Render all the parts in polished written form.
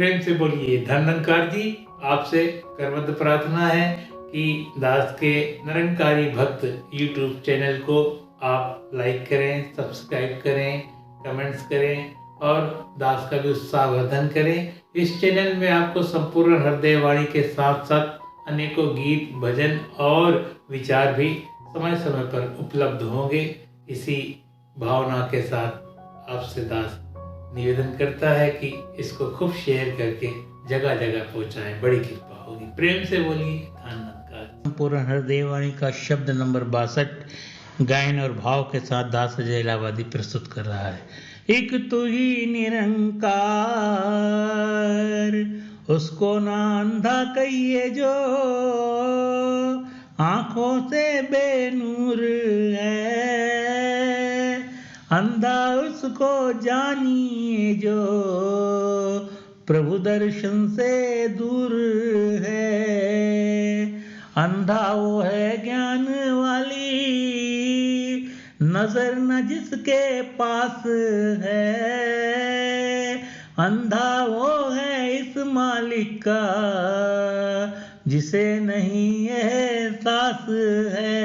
प्रेम से बोलिए धन्वंकार जी। आपसे करवत प्रार्थना है कि दास के निरंकारी भक्त YouTube चैनल को आप लाइक करें, सब्सक्राइब करें, कमेंट्स करें और दास का भी उत्साहवर्धन करें। इस चैनल में आपको संपूर्ण हृदय वाणी के साथ साथ अनेकों गीत, भजन और विचार भी समय समय पर उपलब्ध होंगे। इसी भावना के साथ आपसे दास निवेदन करता है कि इसको खूब शेयर करके जगह जगह पहुंचाएं, बड़ी कृपा होगी। प्रेम से बोलिए धन्यवाद। पूर्ण हृदय वाणी का शब्द नंबर 62 गायन और भाव के साथ दास अजय इलाहाबादी प्रस्तुत कर रहा है। एक तू ही निरंकार, उसको ना अंधा कहिए जो आंखों से बेनूर है, अंधा उसको जानिए जो प्रभु दर्शन से दूर है। अंधा वो है ज्ञान वाली नजर न जिसके पास है, अंधा वो है इस मालिक का जिसे नहीं एहसास है।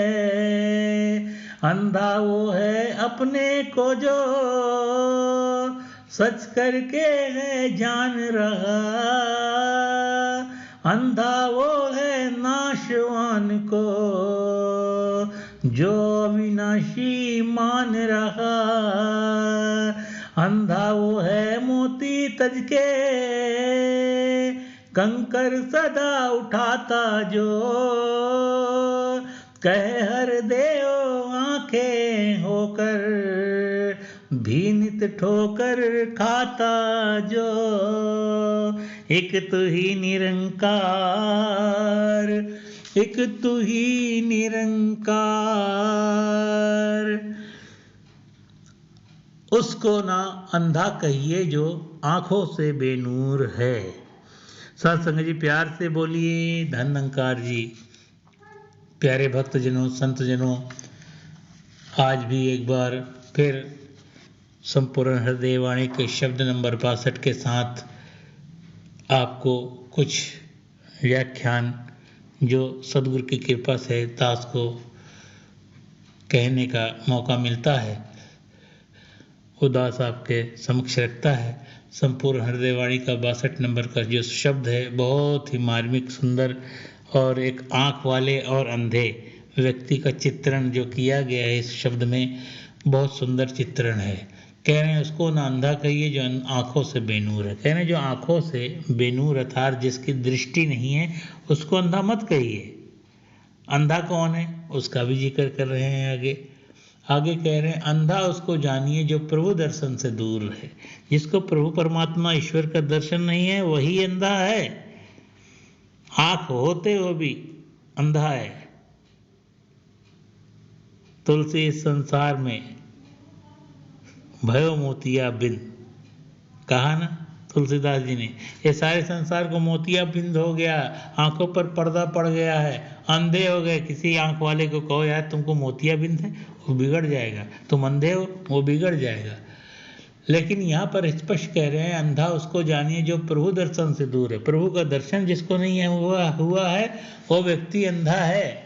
अंधा वो है अपने को जो सच करके है जान रहा, अंधा वो है नाशवान को जो अविनाशी मान रहा। अंधा वो है मोती तज के कंकर सदा उठाता जो कहे हर देव आंखें होकर भी नित ठोकर खाता जो। एक तू ही निरंकार, एक तू ही निरंकार, उसको ना अंधा कहिए जो आंखों से बेनूर है। सत्संग जी प्यार से बोलिए धन्वंकार जी। प्यारे भक्तजनों, संतजनों, आज भी एक बार फिर संपूर्ण हृदय वाणी के शब्द नंबर 62 के साथ आपको कुछ व्याख्यान जो सदगुरु की कृपा से दास को कहने का मौका मिलता है वो दास आपके समक्ष रखता है। संपूर्ण हृदय वाणी का 62 नंबर का जो शब्द है बहुत ही मार्मिक, सुंदर और एक आँख वाले और अंधे व्यक्ति का चित्रण जो किया गया है इस शब्द में, बहुत सुंदर चित्रण है। कह रहे हैं उसको ना अंधा कहिए जो आँखों से बेनूर है। कह रहे हैं जो आँखों से बेनूर अर्थात जिसकी दृष्टि नहीं है उसको अंधा मत कहिए। अंधा कौन है उसका भी जिक्र कर रहे हैं आगे कह रहे हैं अंधा उसको जानिए जो प्रभु दर्शन से दूर है। जिसको प्रभु परमात्मा ईश्वर का दर्शन नहीं है वही अंधा है। आँख होते हुए भी अंधा है। तुलसी इस संसार में भयो मोतिया बिंद कहा ना तुलसीदास जी ने, ये सारे संसार को मोतिया बिंद हो गया, आंखों पर पर्दा पड़ गया है, अंधे हो गए। किसी आंख वाले को कहो यार तुमको मोतिया बिंद है, वो बिगड़ जाएगा। तुम अंधे हो, वो बिगड़ जाएगा। लेकिन यहाँ पर स्पष्ट कह रहे हैं अंधा उसको जानिए जो प्रभु दर्शन से दूर है। प्रभु का दर्शन जिसको नहीं है हुआ है वो व्यक्ति अंधा है।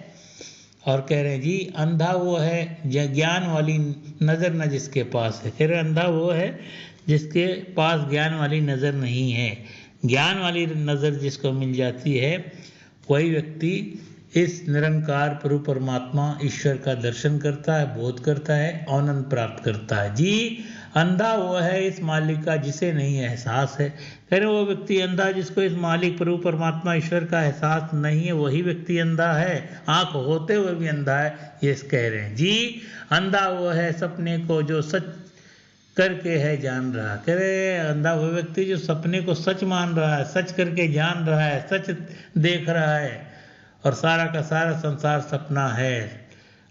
और कह रहे हैं जी अंधा वो है ज्ञान वाली नज़र न जिसके पास है। कह रहे अंधा वो है जिसके पास ज्ञान वाली नज़र नहीं है। ज्ञान वाली नज़र जिसको मिल जाती है वही व्यक्ति इस निरंकार प्रभु परमात्मा ईश्वर का दर्शन करता है, बोध करता है, आनंद प्राप्त करता है। जी अंधा वो है इस मालिक का जिसे नहीं एहसास है। कह रहे वो व्यक्ति अंधा जिसको इस मालिक प्रभु परमात्मा ईश्वर का एहसास नहीं है वही व्यक्ति अंधा है। आँख होते हुए भी अंधा है ये कह रहे हैं। जी अंधा वो है सपने को जो सच करके है जान रहा। कह रहे अंधा वो व्यक्ति जो सपने को सच मान रहा है, सच करके जान रहा है, सच देख रहा है और सारा का सारा संसार सपना है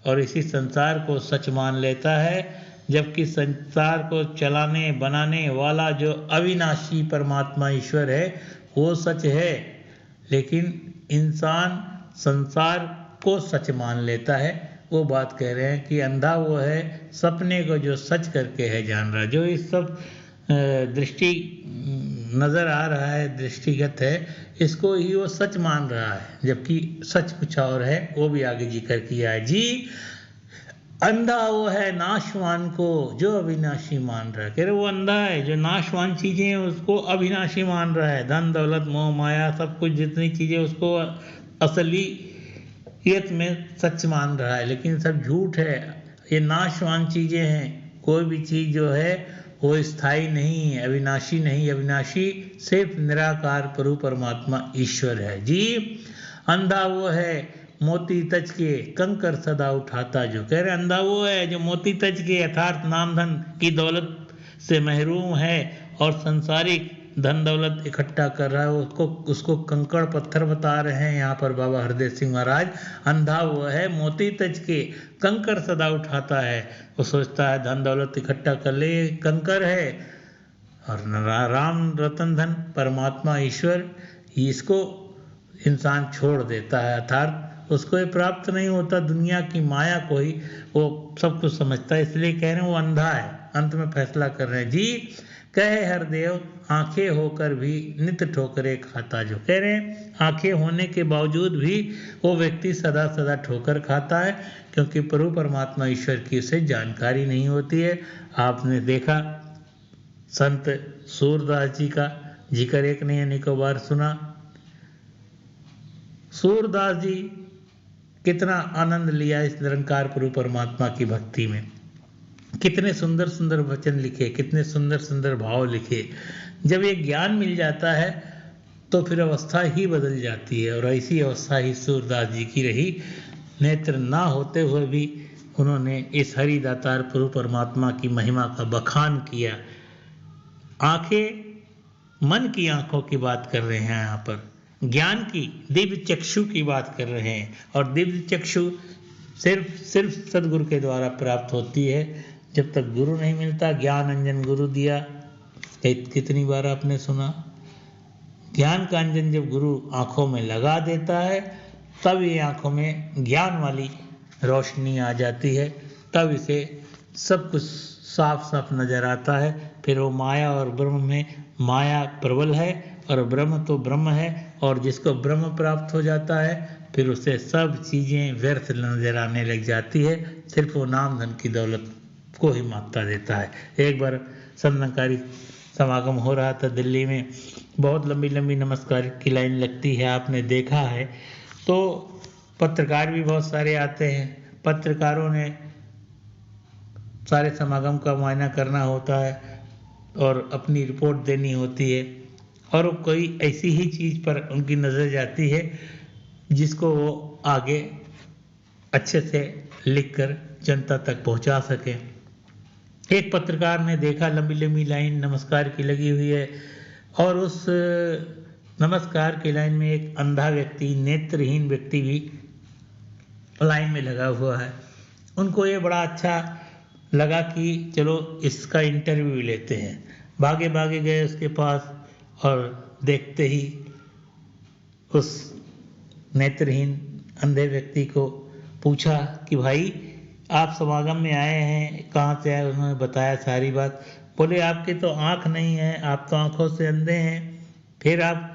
और इसी संसार को सच मान लेता है। जबकि संसार को चलाने बनाने वाला जो अविनाशी परमात्मा ईश्वर है वो सच है, लेकिन इंसान संसार को सच मान लेता है। वो बात कह रहे हैं कि अंधा वो है सपने को जो सच करके है जान रहा। जो इस सब दृष्टि नज़र आ रहा है, दृष्टिगत है, इसको ही वो सच मान रहा है, जबकि सच कुछ और है। वो भी आगे जिक्र किया है जी। अंधा वो है नाशवान को जो अविनाशी मान रहा है। कह रहे वो अंधा है जो नाशवान चीज़ें हैं उसको अविनाशी मान रहा है। धन दौलत मोह माया सब कुछ जितनी चीज़ें उसको असलियत में सच मान रहा है, लेकिन सब झूठ है। ये नाशवान चीज़ें हैं। कोई भी चीज़ जो है वो स्थायी नहीं है, अविनाशी नहीं। अविनाशी सिर्फ निराकार प्रभु परमात्मा ईश्वर है जी। अंधा वो है मोती तज के कंकर सदा उठाता जो। कह रहे अंधा वो है जो मोती तज के यथार्थ नाम धन की दौलत से महरूम है और संसारिक धन दौलत इकट्ठा कर रहा है, उसको कंकड़ पत्थर बता रहे हैं यहाँ पर बाबा हरदेव सिंह महाराज। अंधा वो है मोती तज के कंकर सदा उठाता है। वो सोचता है धन दौलत इकट्ठा कर ले, कंकर है। और राम रतन धन परमात्मा ईश्वर, इसको इंसान छोड़ देता है, अर्थात उसको ये प्राप्त नहीं होता। दुनिया की माया को ही वो सब कुछ समझता है, इसलिए कह रहे हैं वो अंधा है। अंत में फैसला कर रहे हैं जी। कहे हरदेव आंखें होकर भी नित ठोकरे खाता जो। कह रहे हैं आंखें होने के बावजूद भी वो व्यक्ति सदा सदा ठोकर खाता है, क्योंकि प्रभु परमात्मा ईश्वर की उसे जानकारी नहीं होती है। आपने देखा संत सूरदास जी का जिक्र एक नहीं अनेकों बार सुना। सूरदास जी कितना आनंद लिया इस निरंकार प्रभु परमात्मा की भक्ति में। कितने सुंदर सुंदर वचन लिखे, कितने सुंदर सुंदर भाव लिखे। जब ये ज्ञान मिल जाता है तो फिर अवस्था ही बदल जाती है, और ऐसी अवस्था ही सूरदास जी की रही। नेत्र ना होते हुए भी उन्होंने इस हरि दातार प्रभु परमात्मा की महिमा का बखान किया। आंखें मन की आंखों की बात कर रहे हैं यहाँ पर, ज्ञान की दिव्य चक्षु की बात कर रहे हैं। और दिव्य चक्षु सिर्फ सदगुरु के द्वारा प्राप्त होती है। जब तक गुरु नहीं मिलता, ज्ञान अंजन गुरु दिया, कितनी बार आपने सुना। ज्ञान का अंजन जब गुरु आंखों में लगा देता है तब ये आंखों में ज्ञान वाली रोशनी आ जाती है, तब इसे सब कुछ साफ साफ नजर आता है। फिर वो माया और ब्रह्म में, माया प्रबल है और ब्रह्म तो ब्रह्म है, और जिसको ब्रह्म प्राप्त हो जाता है फिर उसे सब चीज़ें व्यर्थ नजर आने लग जाती है। सिर्फ वो नाम धन की दौलत को ही मानता देता है। एक बार संतकारी समागम हो रहा था दिल्ली में, बहुत लंबी लंबी नमस्कार की लाइन लगती है, आपने देखा है। तो पत्रकार भी बहुत सारे आते हैं, पत्रकारों ने सारे समागम का मुआयना करना होता है और अपनी रिपोर्ट देनी होती है, और वो कोई ऐसी ही चीज़ पर उनकी नज़र जाती है जिसको वो आगे अच्छे से लिखकर जनता तक पहुंचा सके। एक पत्रकार ने देखा लंबी लंबी लाइन नमस्कार की लगी हुई है, और उस नमस्कार की लाइन में एक अंधा व्यक्ति, नेत्रहीन व्यक्ति भी लाइन में लगा हुआ है। उनको ये बड़ा अच्छा लगा कि चलो इसका इंटरव्यू लेते हैं। भागे भागे गए उसके पास और देखते ही उस नेत्रहीन अंधे व्यक्ति को पूछा कि भाई आप समागम में आए हैं, कहाँ से आए। उन्होंने बताया सारी बात। बोले आपकी तो आँख नहीं है, आप तो आँखों से अंधे हैं, फिर आप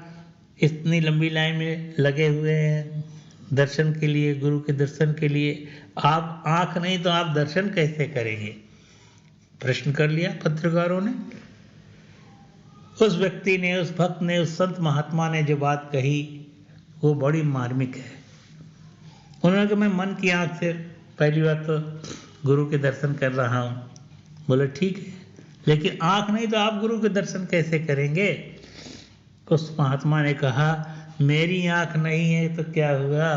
इतनी लंबी लाइन में लगे हुए हैं दर्शन के लिए, गुरु के दर्शन के लिए। आप आँख नहीं तो आप दर्शन कैसे करेंगे? प्रश्न कर लिया पत्रकारों ने। उस व्यक्ति ने, उस भक्त ने, उस संत महात्मा ने जो बात कही वो बड़ी मार्मिक है। उन्होंने कहा मैं मन की आँख से पहली बार तो गुरु के दर्शन कर रहा हूँ। बोले ठीक है, लेकिन आँख नहीं तो आप गुरु के दर्शन कैसे करेंगे? उस महात्मा ने कहा मेरी आँख नहीं है तो क्या हुआ,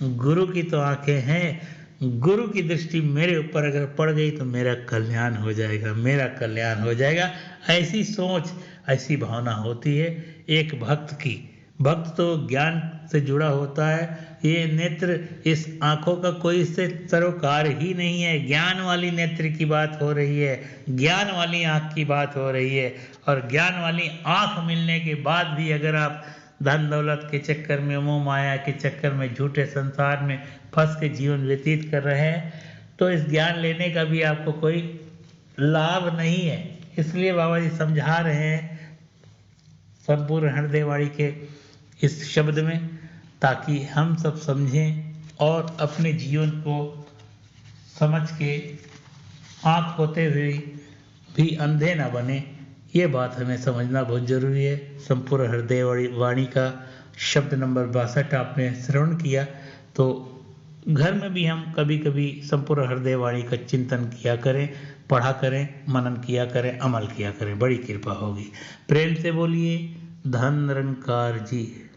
गुरु की तो आँखें हैं। गुरु की दृष्टि मेरे ऊपर अगर पड़ गई तो मेरा कल्याण हो जाएगा, मेरा कल्याण हो जाएगा। ऐसी सोच, ऐसी भावना होती है एक भक्त की। भक्त तो ज्ञान से जुड़ा होता है। ये नेत्र, इस आंखों का कोई इससे सरोकार ही नहीं है। ज्ञान वाली नेत्र की बात हो रही है, ज्ञान वाली आंख की बात हो रही है। और ज्ञान वाली आंख मिलने के बाद भी अगर आप धन दौलत के चक्कर में, मोह माया के चक्कर में, झूठे संसार में फंस के जीवन व्यतीत कर रहे हैं तो इस ज्ञान लेने का भी आपको कोई लाभ नहीं है। इसलिए बाबा जी समझा रहे हैं संपूर्ण हृदय वाणी के इस शब्द में, ताकि हम सब समझें और अपने जीवन को समझ के आँख होते हुए भी अंधे ना बने। ये बात हमें समझना बहुत जरूरी है। संपूर्ण हृदय वाणी का शब्द नंबर 62 आपने श्रवण किया, तो घर में भी हम कभी कभी संपूर्ण हृदय वाणी का चिंतन किया करें, पढ़ा करें, मनन किया करें, अमल किया करें, बड़ी कृपा होगी। प्रेम से बोलिए धन निरंकार जी।